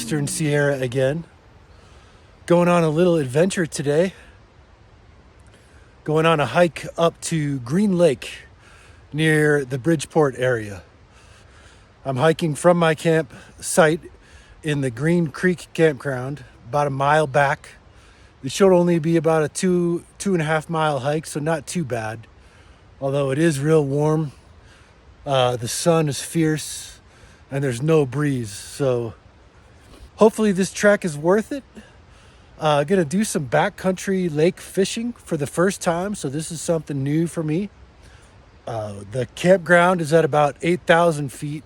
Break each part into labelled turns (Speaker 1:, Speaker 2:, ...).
Speaker 1: Western Sierra again. Going on a little adventure today. Going on a hike up to Green Lake near the Bridgeport area. I'm hiking from my campsite in the Green Creek campground, about a mile back. It should only be about a two and a half mile hike, so not too bad. Although it is real warm, the sun is fierce, and there's no breeze. So hopefully this trek is worth it. Gonna do some backcountry lake fishing for the first time, so this is something new for me. The campground is at about 8,000 feet,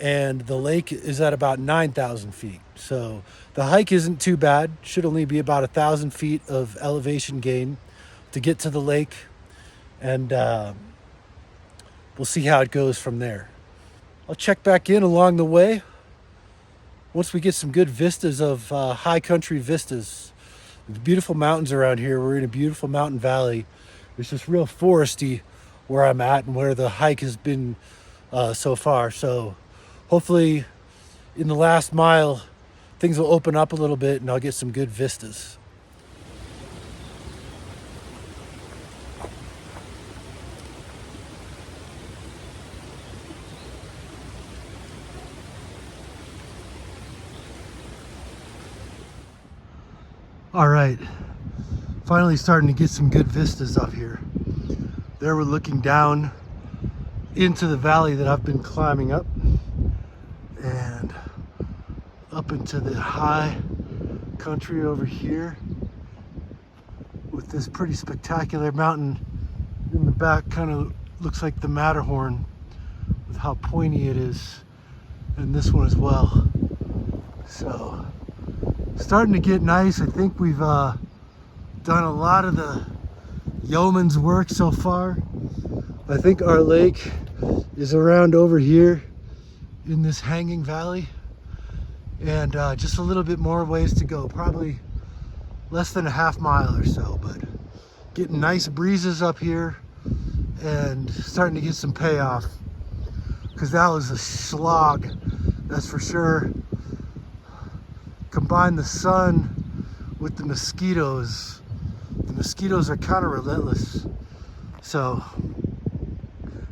Speaker 1: and the lake is at about 9,000 feet. So the hike isn't too bad. Should only be about 1,000 feet of elevation gain to get to the lake, and we'll see how it goes from there. I'll check back in along the way once we get some good vistas of high country vistas. The beautiful mountains around here. We're in a beautiful mountain valley. It's just real foresty where I'm at and where the hike has been so far. So hopefully in the last mile, things will open up a little bit and I'll get some good vistas. All right, finally starting to get some good vistas up here. There we're looking down into the valley that I've been climbing up and up into the high country over here with this pretty spectacular mountain in the back. Kind of looks like the Matterhorn with how pointy it is, and this one as well. So starting to get nice. I think we've done a lot of the yeoman's work so far. I think our lake is around over here in this hanging valley, and just a little bit more ways to go, probably less than a half mile or so, but getting nice breezes up here and starting to get some payoff, because that was a slog, that's for sure. Combine the sun with the mosquitoes. The mosquitoes are kind of relentless, so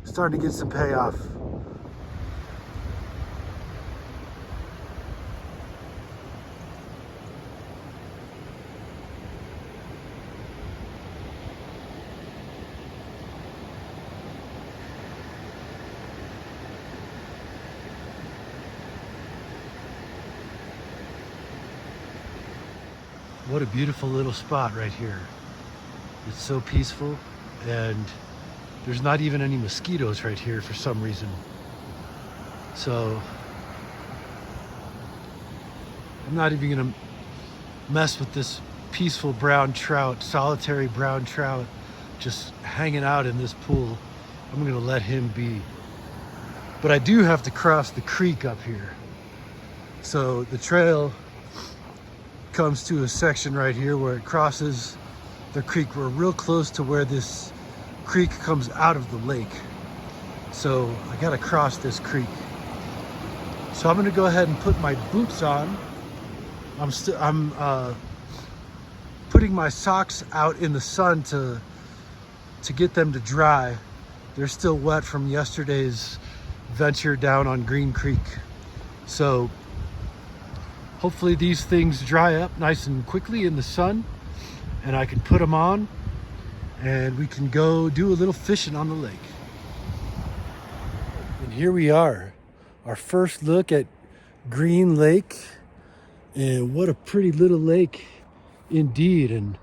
Speaker 1: starting to get some payoff. What a beautiful little spot right here. It's so peaceful, and there's not even any mosquitoes right here for some reason. So I'm not even gonna mess with this peaceful brown trout, solitary brown trout, just hanging out in this pool. I'm gonna let him be. But I do have to cross the creek up here. So the trail comes to a section right here where it crosses the creek. We're real close to where this creek comes out of the lake. So I gotta cross this creek. So I'm gonna go ahead and put my boots on. I'm putting my socks out in the sun to get them to dry. They're still wet from yesterday's venture down on Green Creek. So hopefully these things dry up nice and quickly in the sun, and I can put them on and we can go do a little fishing on the lake. And here we are, our first look at Green Lake. And what a pretty little lake indeed. And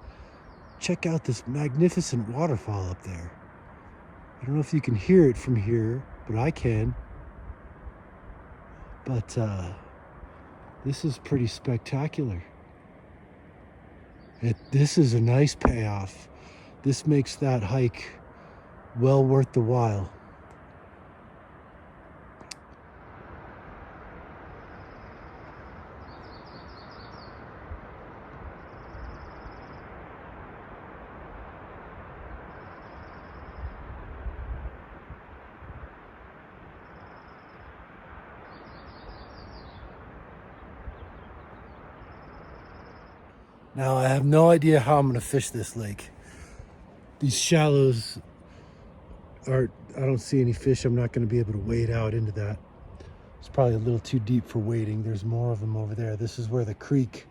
Speaker 1: check out this magnificent waterfall up there. I don't know if you can hear it from here, but I can. But this is pretty spectacular. This is a nice payoff. This makes that hike well worth the while. Now I have no idea how I'm gonna fish this lake. These shallows are, I don't see any fish. I'm not gonna be able to wade out into that. It's probably a little too deep for wading. There's more of them over there. This is where the creek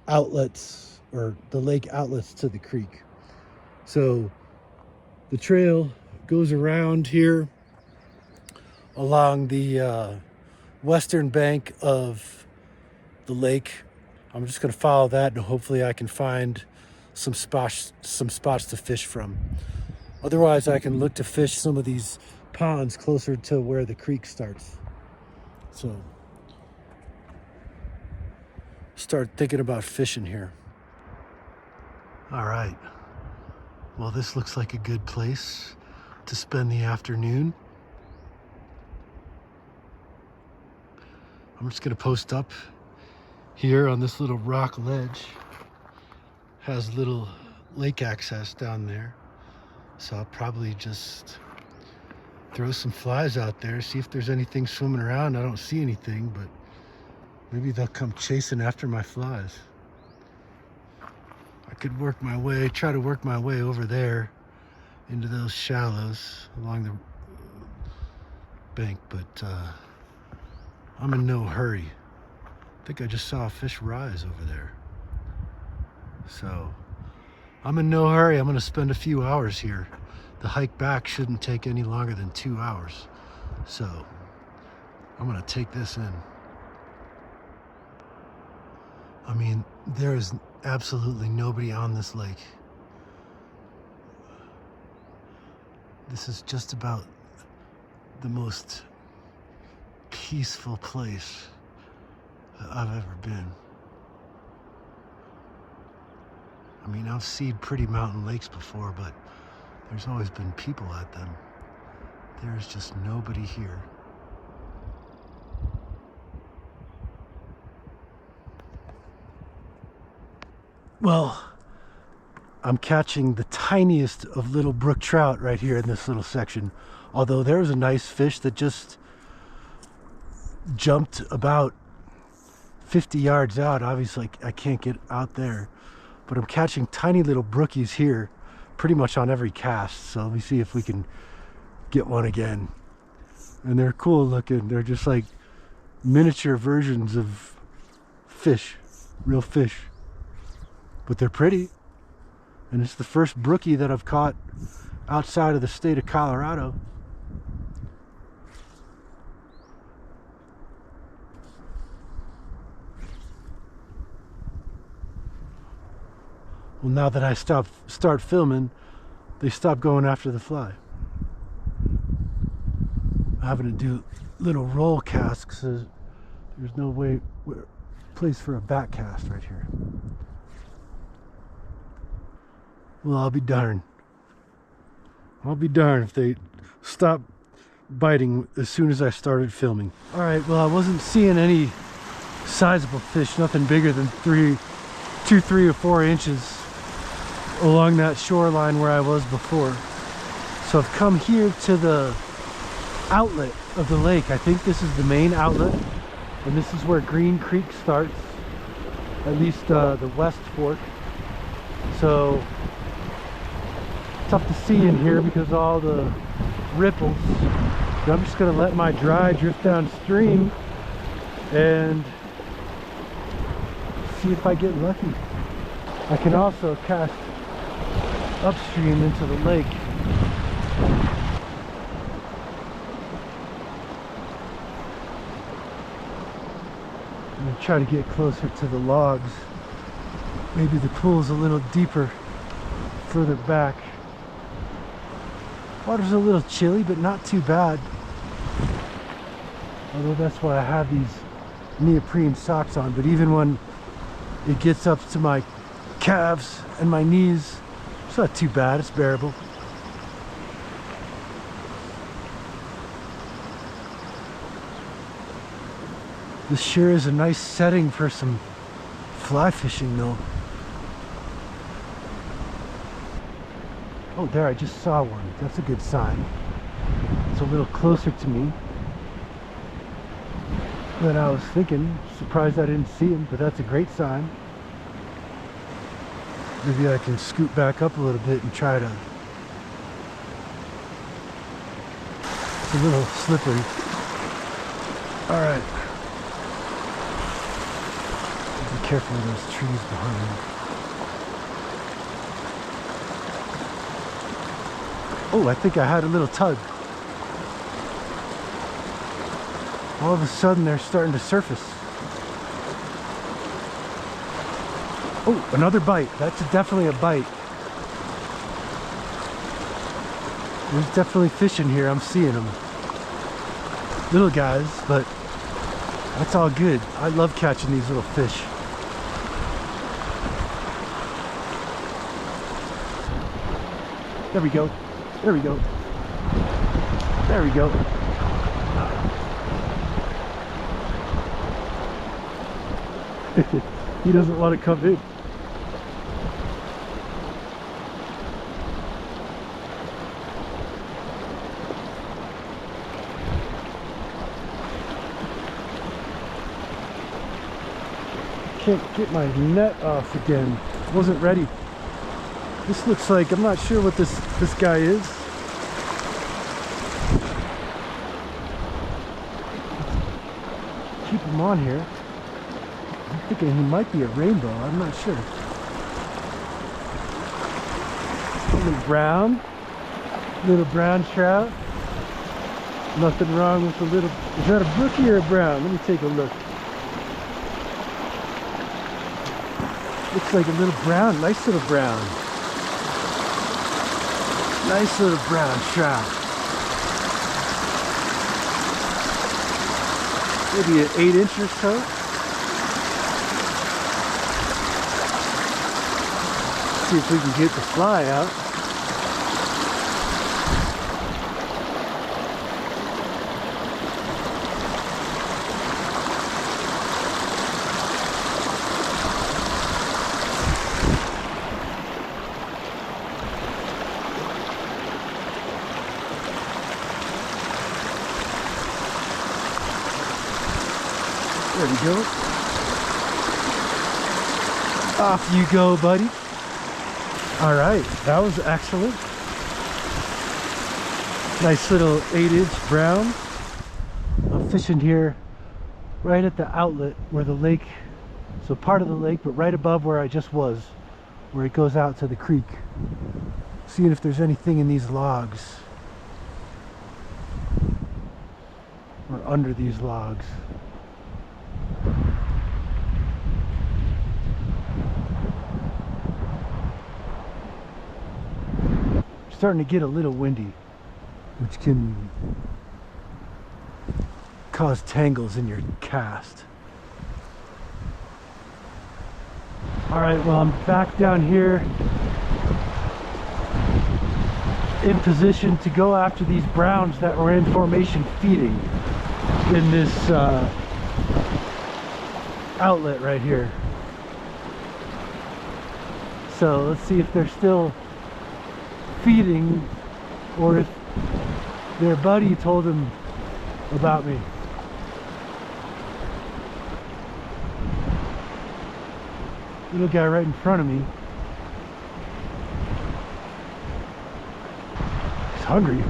Speaker 1: outlets, or the lake outlets to the creek. So the trail goes around here along the western bank of the lake. I'm just gonna follow that and hopefully I can find some spots to fish from. Otherwise, I can look to fish some of these ponds closer to where the creek starts. So, start thinking about fishing here. All right. Well, this looks like a good place to spend the afternoon. I'm just gonna post up here on this little rock ledge. Has little lake access down there. So I'll probably just throw some flies out there, see if there's anything swimming around. I don't see anything, but maybe they'll come chasing after my flies. I could try to work my way over there into those shallows along the bank, but I'm in no hurry. I think I just saw a fish rise over there. So I'm in no hurry. I'm gonna spend a few hours here. The hike back shouldn't take any longer than 2 hours. So I'm gonna take this in. I mean, there is absolutely nobody on this lake. This is just about the most peaceful place that I've ever been. I mean, I've seen pretty mountain lakes before, but there's always been people at them. There's just nobody here. Well, I'm catching the tiniest of little brook trout right here in this little section. Although there was a nice fish that just jumped about 50 yards out. Obviously, I can't get out there. But I'm catching tiny little brookies here pretty much on every cast. So let me see if we can get one again. And they're cool looking. They're just like miniature versions of fish, real fish. But they're pretty. And it's the first brookie that I've caught outside of the state of Colorado. Well, now that I start filming, they stop going after the fly. I'm having to do little roll casts because there's no place for a back cast right here. Well, I'll be darned. I'll be darned if they stop biting as soon as I started filming. All right, well, I wasn't seeing any sizable fish, nothing bigger than 3 or 4 inches along that shoreline where I was before. So I've come here to the outlet of the lake. I think this is the main outlet, and this is where Green Creek starts, at least the West Fork. So tough to see in here because of all the ripples. But I'm just gonna let my dry drift downstream and see if I get lucky. I can also cast upstream into the lake. I'm gonna try to get closer to the logs. Maybe the pool's a little deeper further back. Water's a little chilly, but not too bad. Although that's why I have these neoprene socks on. But even when it gets up to my calves and my knees, it's not too bad, it's bearable. This sure is a nice setting for some fly fishing though. Oh, there, I just saw one. That's a good sign. It's a little closer to me than I was thinking. Surprised I didn't see him, but that's a great sign. Maybe I can scoot back up a little bit and try to... It's a little slippery. All right. Be careful of those trees behind me. Oh, I think I had a little tug. All of a sudden they're starting to surface. Oh, another bite. That's definitely a bite. There's definitely fish in here. I'm seeing them. Little guys, but that's all good. I love catching these little fish. There we go. There we go. There we go. He doesn't want to come in. Can't get my net off again. Wasn't ready. This looks like, I'm not sure what this guy is. Keep him on here. I'm thinking he might be a rainbow. I'm not sure. Little brown trout. Nothing wrong with the little. Is that a brookie or a brown? Let me take a look. Looks like a little brown. Nice little brown. Nice little brown trout. Maybe an 8-inch or so. See if we can get the fly out. There we go. Off you go, buddy. All right, that was excellent. Nice little 8-inch brown. I'm fishing here right at the outlet where the lake, so part of the lake, but right above where I just was, where it goes out to the creek. Seeing if there's anything in these logs or under these logs. Starting to get a little windy, which can cause tangles in your cast. All right, well, I'm back down here in position to go after these browns that were in formation feeding in this outlet right here. So let's see if they're still feeding or if their buddy told him about me. Little guy right in front of me. He's hungry.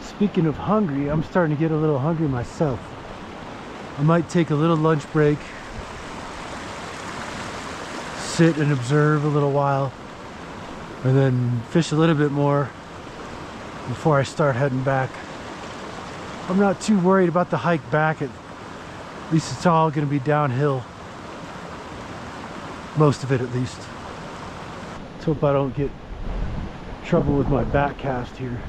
Speaker 1: Speaking of hungry, I'm starting to get a little hungry myself. I might take a little lunch break, sit and observe a little while, and then fish a little bit more before I start heading back. I'm not too worried about the hike back. At least it's all going to be downhill. Most of it, at least. Let's hope I don't get trouble with my back cast here.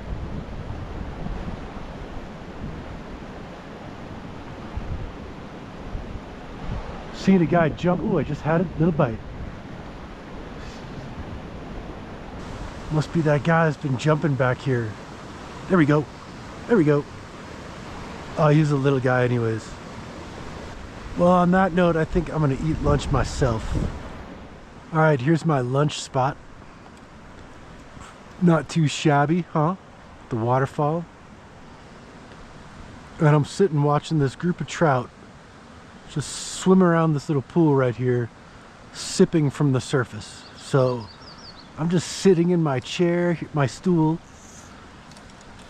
Speaker 1: Seeing a guy jump. Oh, I just had a little bite. Must be that guy that's been jumping back here. There we go. There we go. Oh, he's a little guy anyways. Well, on that note, I think I'm gonna eat lunch myself. All right, here's my lunch spot. Not too shabby, huh? the waterfall. And I'm sitting watching this group of trout just swim around this little pool right here, sipping from the surface. So I'm just sitting in my chair, my stool,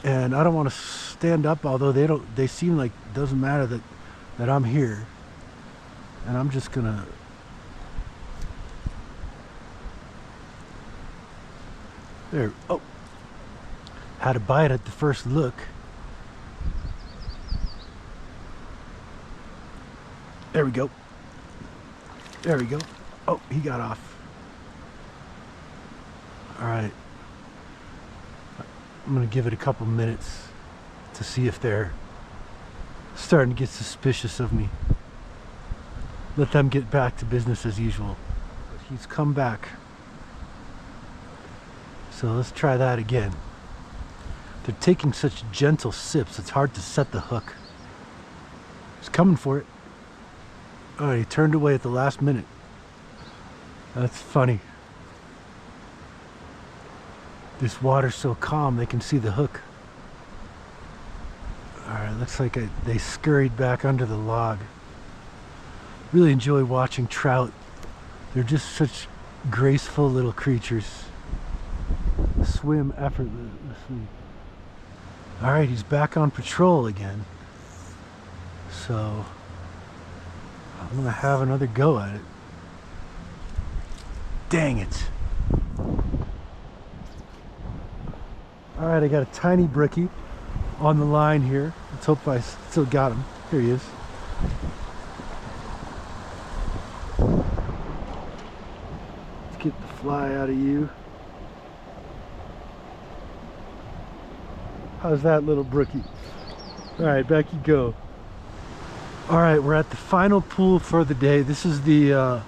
Speaker 1: and I don't want to stand up, although they seem like it doesn't matter that I'm here. And I'm just gonna there. Oh, had a bite at the first look. There we go. There we go. Oh, he got off. All right. I'm gonna give it a couple minutes to see if they're starting to get suspicious of me. Let them get back to business as usual. But he's come back. So let's try that again. They're taking such gentle sips, it's hard to set the hook. He's coming for it. Oh, he turned away at the last minute. That's funny. This water's so calm, they can see the hook. Alright, looks like they scurried back under the log. Really enjoy watching trout. They're just such graceful little creatures. Swim effortlessly. Alright, he's back on patrol again. So I'm gonna have another go at it. Dang it. Alright, I got a tiny brookie on the line here. Let's hope I still got him. Here he is. Let's get the fly out of you. How's that, little brookie? Alright, back you go. Alright, we're at the final pool for the day. This is the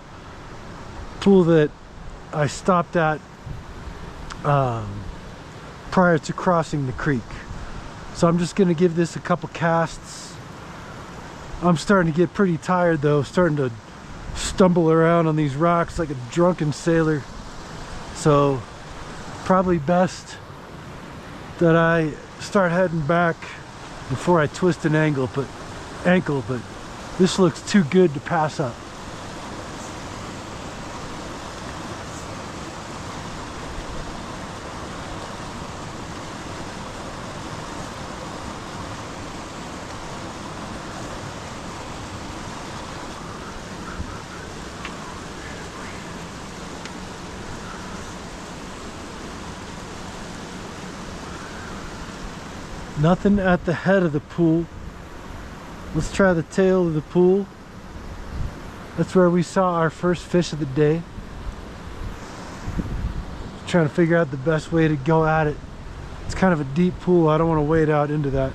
Speaker 1: pool that I stopped at prior to crossing the creek. So I'm just going to give this a couple casts. I'm starting to get pretty tired though, starting to stumble around on these rocks like a drunken sailor. So probably best that I start heading back before I twist an ankle, but this looks too good to pass up. Nothing at the head of the pool. Let's try the tail of the pool. That's where we saw our first fish of the day. Trying to figure out the best way to go at it. It's kind of a deep pool. I don't want to wade out into that.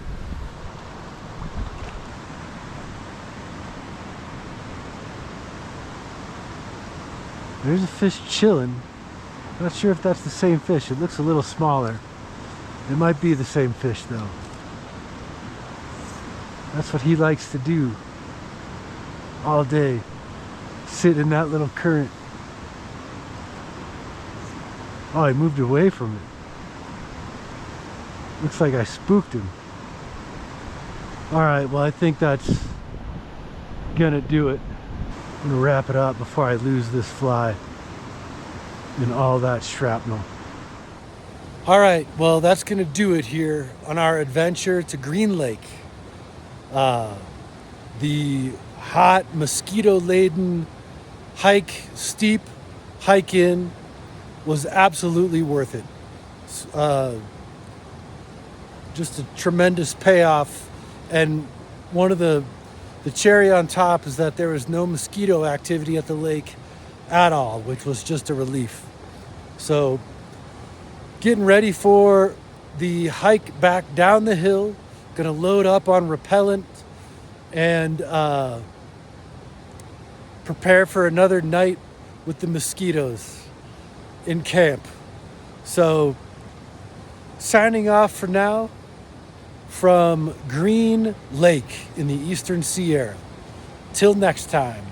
Speaker 1: There's a fish chilling. Not sure if that's the same fish. It looks a little smaller. It might be the same fish though. That's what he likes to do all day. Sit in that little current. Oh, he moved away from it. Looks like I spooked him. Alright, well I think that's gonna do it. I'm gonna wrap it up before I lose this fly and all that shrapnel. Alright, well that's gonna do it here on our adventure to Green Lake. The hot, mosquito-laden steep hike in was absolutely worth it. Just a tremendous payoff, and one of the cherry on top is that there was no mosquito activity at the lake at all, which was just a relief. So getting ready for the hike back down the hill, gonna load up on repellent and prepare for another night with the mosquitoes in camp. So signing off for now from Green Lake in the Eastern Sierra. Till next time.